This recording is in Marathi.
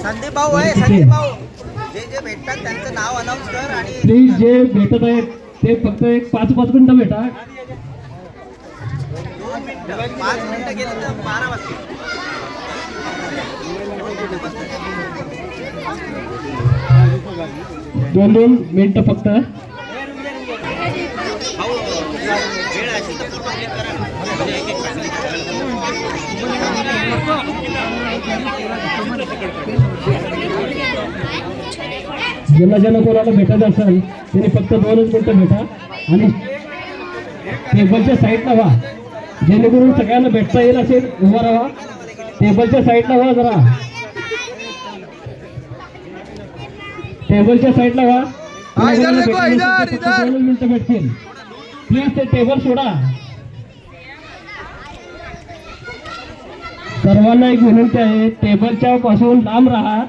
संदीप भाऊ आहे, संदीप भाऊ जे जे भेटतात त्यांचं नाव अनाउन्स कर आणि प्लीज जे भेटत आहेत ते फक्त एक 5-5 मिनिटं भेटा. 5 मिनिटं गेले तर 12 वाजतील. 2-2 मिनिटं फक्त. भाऊ वेळ असेल तर फोटो क्लिक करा ना. म्हणजे एक ज्यांना ज्यांना कोणाला भेटायचं असेल त्यांनी फक्त 2च मिनिटं भेटा आणि टेबलच्या साईडला व्हा, जेणेकरून सगळ्यांना भेटता येईल असेल. उभा राहा, टेबलच्या साईडला व्हा, जरा टेबलच्या साईडला व्हा. 2 मिनिटं भेटतील. प्लीज ते टेबल सोडा. सर्वांना एक विनंती आहे, टेबलच्या पासून लांब राहा.